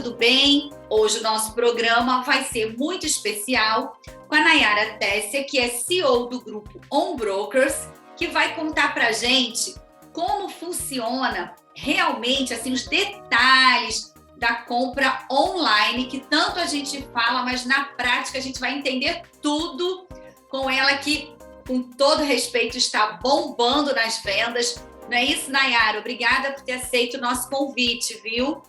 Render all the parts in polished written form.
tudo bem? Hoje o nosso programa vai ser muito especial com a Nayara Tessia, que é CEO do grupo On Brokers, que vai contar para a gente como funciona realmente assim, os detalhes da compra online, que tanto a gente fala, mas na prática a gente vai entender tudo com ela, que, com todo respeito, está bombando nas vendas. Não é isso, Nayara? Obrigada por ter aceito o nosso convite, viu?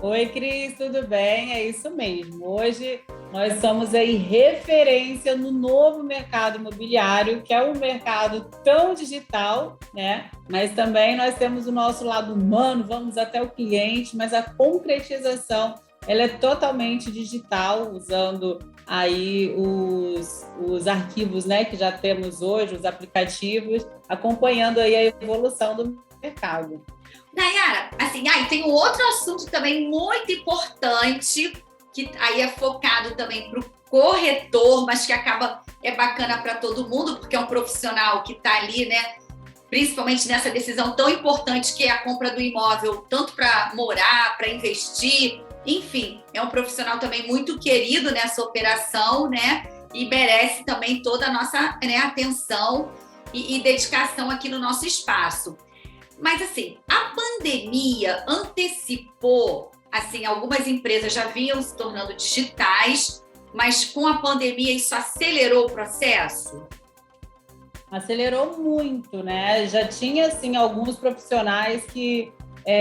Oi, Cris, tudo bem? É isso mesmo. Hoje nós somos aí referência no novo mercado imobiliário, que é um mercado tão digital, né? Mas também nós temos o nosso lado humano, vamos até o cliente, mas a concretização ela é totalmente digital, usando aí os arquivos, né, que já temos hoje, os aplicativos, acompanhando aí a evolução do mercado. Nayara, assim, tem um outro assunto também muito importante, que aí é focado também para o corretor, mas que é bacana para todo mundo, porque é um profissional que está ali, né? Principalmente nessa decisão tão importante que é a compra do imóvel, tanto para morar, para investir, enfim, é um profissional também muito querido nessa operação, né? E merece também toda a nossa, né, atenção e dedicação aqui no nosso espaço. Mas, assim, a pandemia antecipou, assim, algumas empresas já vinham se tornando digitais, mas com a pandemia isso acelerou o processo? Acelerou muito, né? Já tinha, assim, alguns profissionais que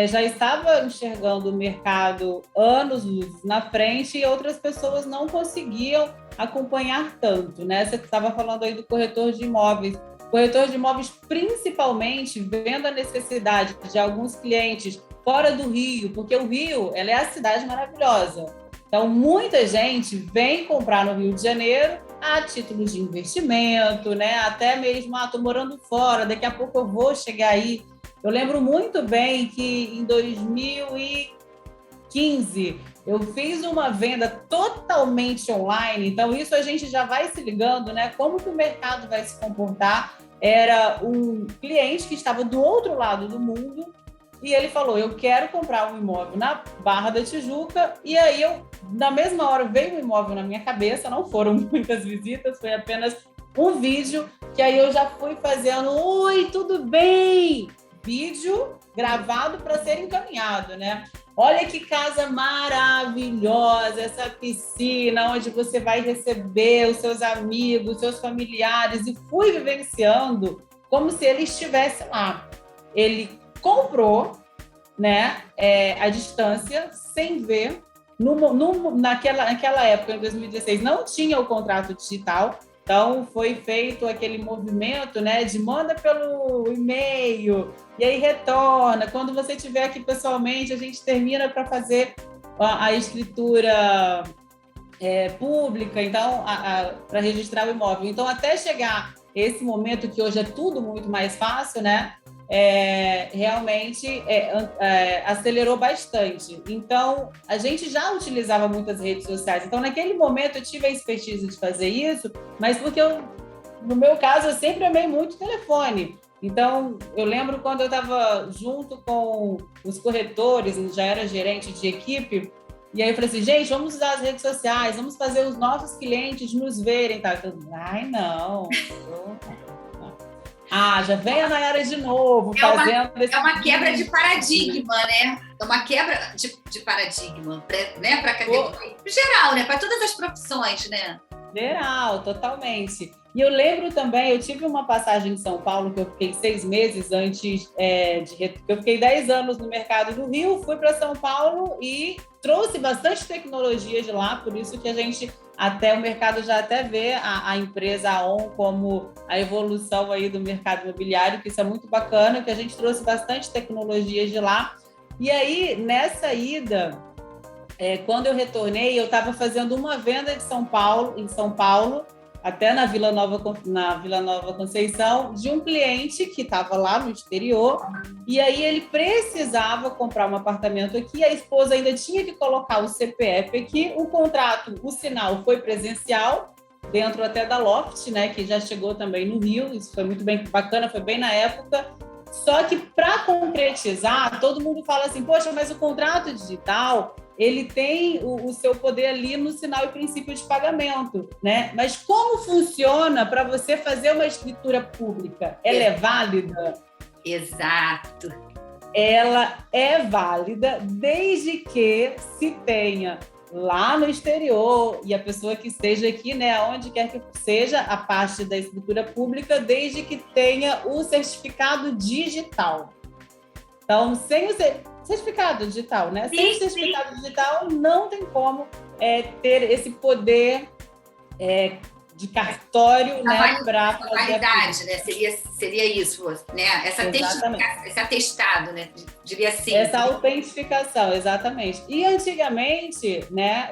já estavam enxergando o mercado anos na frente e outras pessoas não conseguiam acompanhar tanto, né? Você estava falando aí do corretor de imóveis. Corretor de imóveis, principalmente, vendo a necessidade de alguns clientes fora do Rio, porque o Rio ela é a cidade maravilhosa. Então, muita gente vem comprar no Rio de Janeiro a título de investimento, né? Até mesmo, estou morando fora, daqui a pouco eu vou chegar aí. Eu lembro muito bem que em 2015 eu fiz uma venda totalmente online, então isso a gente já vai se ligando, né? Como que o mercado vai se comportar? Era um cliente que estava do outro lado do mundo e ele falou, eu quero comprar um imóvel na Barra da Tijuca, e aí na mesma hora veio um imóvel na minha cabeça, não foram muitas visitas, foi apenas um vídeo, que aí eu já fui fazendo, oi, tudo bem? Vídeo gravado para ser encaminhado, né? Olha que casa maravilhosa, essa piscina onde você vai receber os seus amigos, seus familiares, e fui vivenciando como se ele estivesse lá. Ele comprou, né, à distância, sem ver. Naquela época, em 2016, não tinha o contrato digital, então foi feito aquele movimento, né, de manda pelo e-mail, e aí retorna. Quando você estiver aqui pessoalmente, a gente termina para fazer a escritura pública, então, para registrar o imóvel. Então, até chegar esse momento, que hoje é tudo muito mais fácil, né? Realmente acelerou bastante. Então, a gente já utilizava muitas redes sociais. Então, naquele momento, eu tive a expertise de fazer isso, mas porque no meu caso, eu sempre amei muito o telefone. Então, eu lembro quando eu estava junto com os corretores, já era gerente de equipe, e aí eu falei assim, gente, vamos usar as redes sociais, vamos fazer os nossos clientes nos verem. Tá? Eu falei, não. Já vem a Nayara de novo, fazendo... É uma quebra de paradigma, né? É uma quebra de paradigma, né? Para a categoria geral, né? Para todas as profissões, né? Geral, totalmente. E eu lembro também, eu tive uma passagem em São Paulo, que eu fiquei 6 meses antes eu fiquei 10 anos no mercado do Rio, fui para São Paulo e trouxe bastante tecnologia de lá, por isso que a gente, até o mercado já até vê a empresa ON como a evolução aí do mercado imobiliário, que isso é muito bacana, que a gente trouxe bastante tecnologia de lá. E aí, nessa ida, quando eu retornei, eu estava fazendo uma venda em São Paulo, até na Vila Nova Conceição, de um cliente que estava lá no exterior, e aí ele precisava comprar um apartamento aqui, a esposa ainda tinha que colocar o CPF aqui, o contrato, o sinal foi presencial, dentro até da Loft, né, que já chegou também no Rio, isso foi muito bem bacana, foi bem na época. Só que, para concretizar, todo mundo fala assim, poxa, mas o contrato digital, ele tem o seu poder ali no sinal e princípio de pagamento, né? Mas como funciona para você fazer uma escritura pública? Ela é válida? Exato. Ela é válida desde que se tenha lá no exterior e a pessoa que esteja aqui, né, onde quer que seja, a parte da escritura pública, desde que tenha o certificado digital. Então, sem o certificado digital, né? Sem o certificado digital, não tem como ter esse poder de cartório, né, para validade, né? Seria isso, né? Esse atestado, né? Diria assim. Essa autentificação, exatamente. E antigamente, né,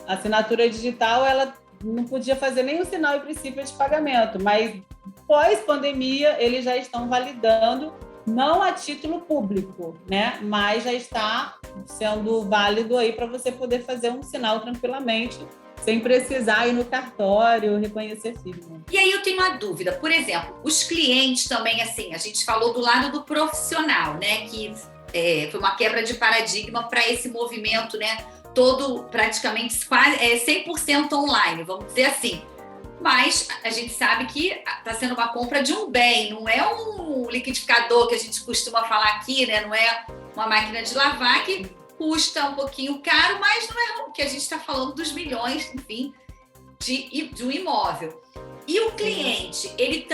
a assinatura digital, ela não podia fazer nem o sinal e princípio de pagamento, mas pós-pandemia eles já estão validando, não a título público, né, mas já está sendo válido aí para você poder fazer um sinal tranquilamente, sem precisar ir no cartório, reconhecer firma. E aí eu tenho uma dúvida, por exemplo, os clientes também, assim, a gente falou do lado do profissional, né, que foi uma quebra de paradigma para esse movimento, né, todo praticamente quase 100% online, vamos dizer assim. Mas a gente sabe que está sendo uma compra de um bem, não é um liquidificador que a gente costuma falar aqui, né, não é uma máquina de lavar que custa um pouquinho caro, mas não é porque a gente está falando dos milhões, enfim, de um imóvel. E o cliente, ele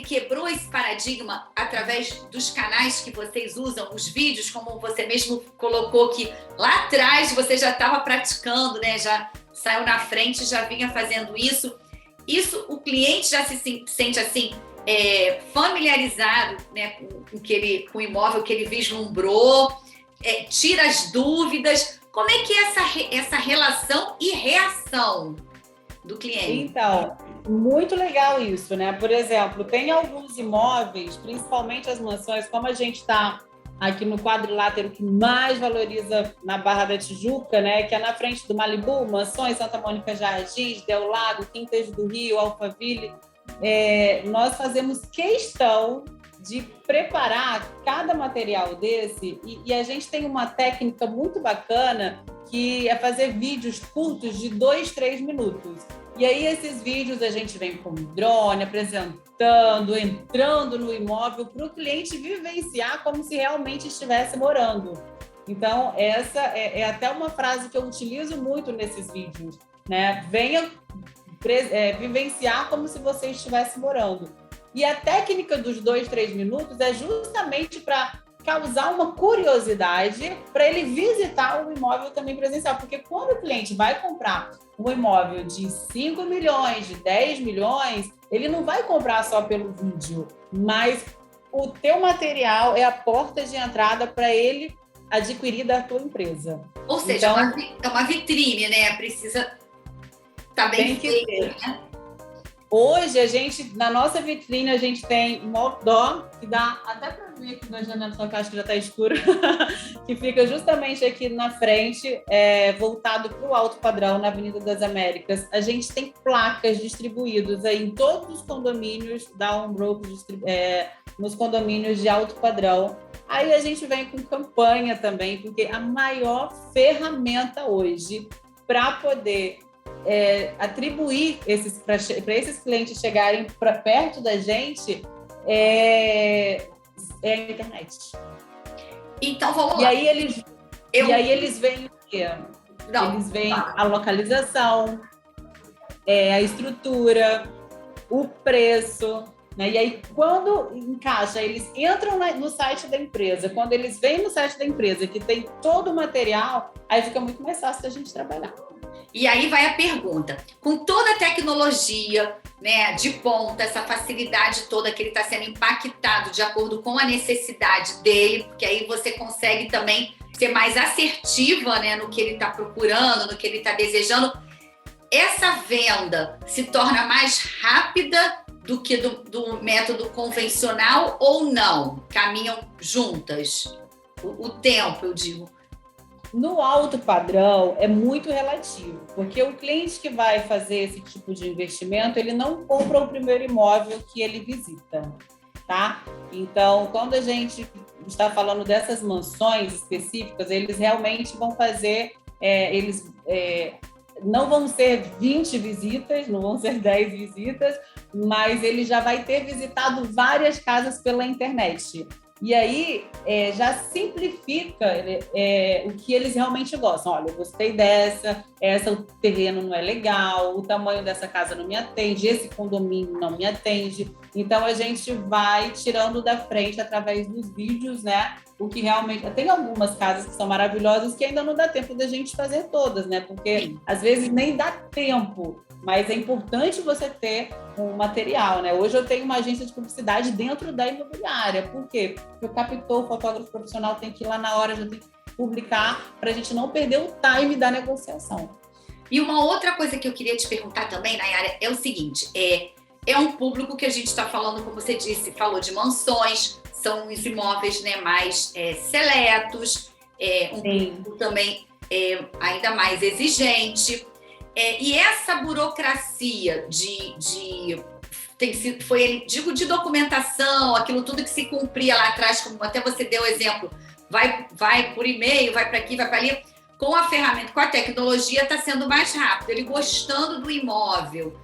quebrou esse paradigma através dos canais que vocês usam, os vídeos, como você mesmo colocou que lá atrás você já estava praticando, né? Já saiu na frente, já vinha fazendo isso. Isso, o cliente já se sente assim, familiarizado, né, com o imóvel que ele vislumbrou, tira as dúvidas. Como é que é essa relação e reação do cliente? Então, muito legal isso, né? Por exemplo, tem alguns imóveis, principalmente as mansões, como a gente está aqui no quadrilátero que mais valoriza na Barra da Tijuca, né? Que é na frente do Malibu, Mansões, Santa Mônica Jardins, Del Lago, Quintas do Rio, Alphaville. Nós fazemos questão de preparar cada material desse e a gente tem uma técnica muito bacana que é fazer vídeos curtos de 2, 3 minutos. E aí esses vídeos a gente vem com drone, apresentando, entrando no imóvel para o cliente vivenciar como se realmente estivesse morando. Então, essa é até uma frase que eu utilizo muito nesses vídeos, né? Venha vivenciar como se você estivesse morando. E a técnica dos 2, 3 minutos é justamente para causar uma curiosidade para ele visitar o imóvel também presencial. Porque quando o cliente vai comprar um imóvel de 5 milhões, de 10 milhões, ele não vai comprar só pelo vídeo, mas o teu material é a porta de entrada para ele adquirir da tua empresa. Ou seja, então, é uma vitrine, né? Precisa estar bem feita, né? Hoje, na nossa vitrine, a gente tem um outdoor, que dá até para ver aqui na janela, só que eu acho que já está escuro, que fica justamente aqui na frente, voltado para o alto padrão, na Avenida das Américas. A gente tem placas distribuídas aí em todos os condomínios da Homebroker, nos condomínios de alto padrão. Aí a gente vem com campanha também, porque a maior ferramenta hoje para poder atribuir para esses clientes chegarem perto da gente é a internet. Então vamos lá. E aí eles veem o quê? Eles veem a localização, a estrutura, o preço, né? E aí quando encaixa, eles entram no site da empresa. Quando eles vêm no site da empresa que tem todo o material, aí fica muito mais fácil da gente trabalhar. E aí vai a pergunta, com toda a tecnologia, né, de ponta, essa facilidade toda que ele está sendo impactado de acordo com a necessidade dele, porque aí você consegue também ser mais assertiva, né, no que ele está procurando, no que ele está desejando, essa venda se torna mais rápida do que do método convencional ou não? Caminham juntas? O tempo, eu digo. No alto padrão é muito relativo, porque o cliente que vai fazer esse tipo de investimento, ele não compra o primeiro imóvel que ele visita. tá? Então, quando a gente está falando dessas mansões específicas, eles realmente vão fazer, não vão ser 20 visitas, não vão ser 10 visitas, mas ele já vai ter visitado várias casas pela internet. E aí já simplifica o que eles realmente gostam. Olha, eu gostei essa o terreno não é legal, o tamanho dessa casa não me atende, esse condomínio não me atende. Então a gente vai tirando da frente através dos vídeos, né? O que realmente. Tem algumas casas que são maravilhosas que ainda não dá tempo da gente fazer todas, né? Porque às vezes nem dá tempo. Mas é importante você ter um material, né? Hoje eu tenho uma agência de publicidade dentro da imobiliária. Por quê? Porque o captou, o fotógrafo profissional tem que ir lá na hora, já tem que publicar, para a gente não perder o time da negociação. E uma outra coisa que eu queria te perguntar também, Nayara, é o seguinte: é um público que a gente está falando, como você disse, falou de mansões, são os imóveis, né, mais seletos, um público também ainda mais exigente. E essa burocracia de documentação, aquilo tudo que se cumpria lá atrás, como até você deu o exemplo, vai por e-mail, vai para aqui, vai para ali, com a ferramenta, com a tecnologia, está sendo mais rápido. Ele gostando do imóvel,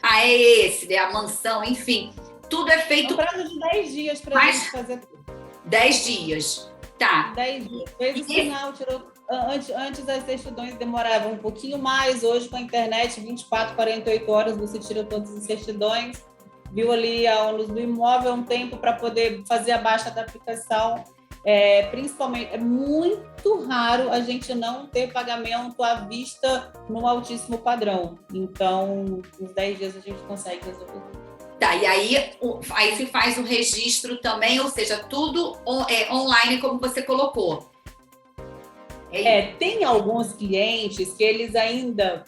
é esse, né, a mansão, enfim, tudo é feito... Um prazo de 10 dias para a gente fazer tudo. 10 dias, tá. 10 dias. Fez o sinal, tirou... Antes as certidões demoravam um pouquinho mais, hoje com a internet, 24, 48 horas você tira todas as certidões, viu ali a luz do imóvel, um tempo para poder fazer a baixa da aplicação. Principalmente, é muito raro a gente não ter pagamento à vista no altíssimo padrão. Então, nos 10 dias a gente consegue resolver. Tá, e aí se faz o registro também, ou seja, tudo online, como você colocou. Tem alguns clientes que eles ainda,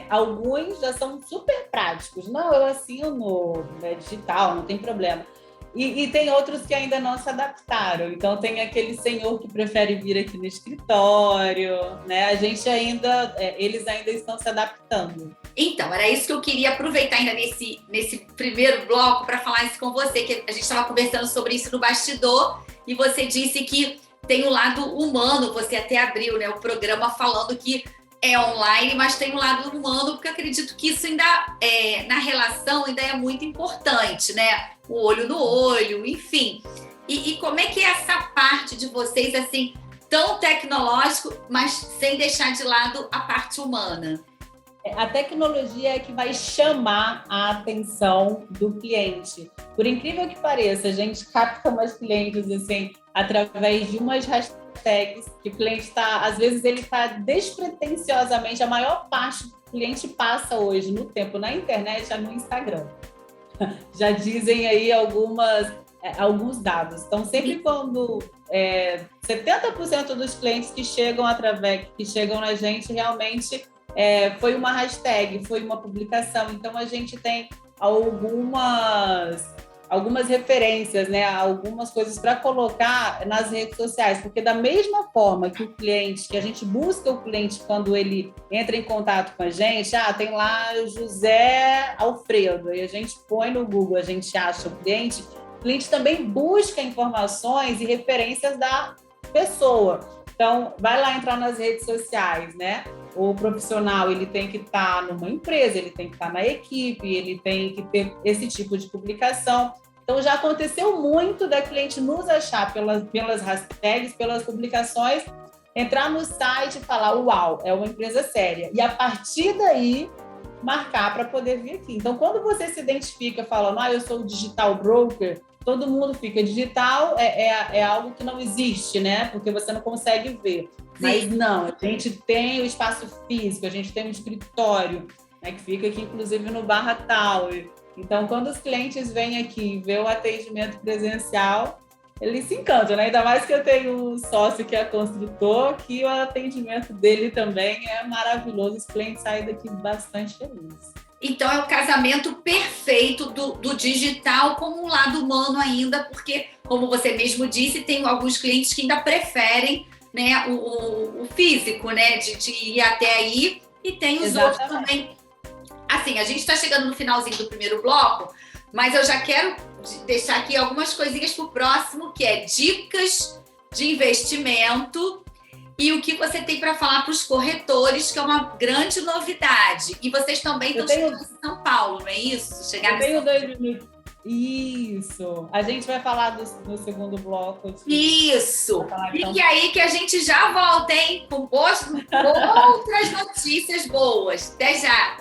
alguns já são super práticos. Não, eu assino digital, não tem problema. E tem outros que ainda não se adaptaram. Então, tem aquele senhor que prefere vir aqui no escritório, né? A gente eles ainda estão se adaptando. Então, era isso que eu queria aproveitar ainda nesse primeiro bloco para falar isso com você, que a gente estava conversando sobre isso no bastidor, e você disse que tem o lado humano, você até abriu, né, o programa falando que é online, mas tem o lado humano, porque eu acredito que isso ainda, na relação, ainda é muito importante, né? O olho no olho, enfim. E como é que é essa parte de vocês, assim, tão tecnológico, mas sem deixar de lado a parte humana? A tecnologia é que vai chamar a atenção do cliente. Por incrível que pareça, a gente capta mais clientes assim, através de umas hashtags que o cliente está, às vezes ele está despretensiosamente, a maior parte do cliente passa hoje no tempo na internet, no Instagram. Já dizem aí alguns dados. Então, sempre quando 70% dos clientes que chegam na gente realmente foi uma hashtag, foi uma publicação. Então, a gente tem algumas referências, né? Algumas coisas para colocar nas redes sociais, porque da mesma forma que que a gente busca o cliente quando ele entra em contato com a gente, tem lá José Alfredo, e a gente põe no Google, a gente acha o cliente também busca informações e referências da pessoa. Então, vai lá entrar nas redes sociais, né? O profissional, ele tem que estar numa empresa, ele tem que estar na equipe, ele tem que ter esse tipo de publicação. Então, já aconteceu muito da cliente nos achar pelas hashtags, pelas publicações, entrar no site e falar, uau, é uma empresa séria. E, a partir daí, marcar para poder vir aqui. Então, quando você se identifica falando, eu sou digital broker, todo mundo fica digital, é algo que não existe, né? Porque você não consegue ver. Sim. Mas não, a gente tem o espaço físico, a gente tem um escritório, né, que fica aqui, inclusive, no Barra Tower. Então, quando os clientes vêm aqui e vê o atendimento presencial, eles se encantam, né? Ainda mais que eu tenho um sócio que é construtor, que o atendimento dele também é maravilhoso. Os clientes saem daqui bastante felizes. Então, é o casamento perfeito do digital com um lado humano ainda, porque, como você mesmo disse, tem alguns clientes que ainda preferem, né, o físico, né, de ir até aí, e tem os outros também. Assim, a gente está chegando no finalzinho do primeiro bloco, Mas eu já quero deixar aqui algumas coisinhas para o próximo, que é dicas de investimento e o que você tem para falar para os corretores, que é uma grande novidade. E vocês também estão chegando em São Paulo, não é isso? Eu tenho 2 minutos. Isso. A gente vai falar no segundo bloco. Isso. Fique aí que a gente já volta, hein? Com outras notícias boas. Até já.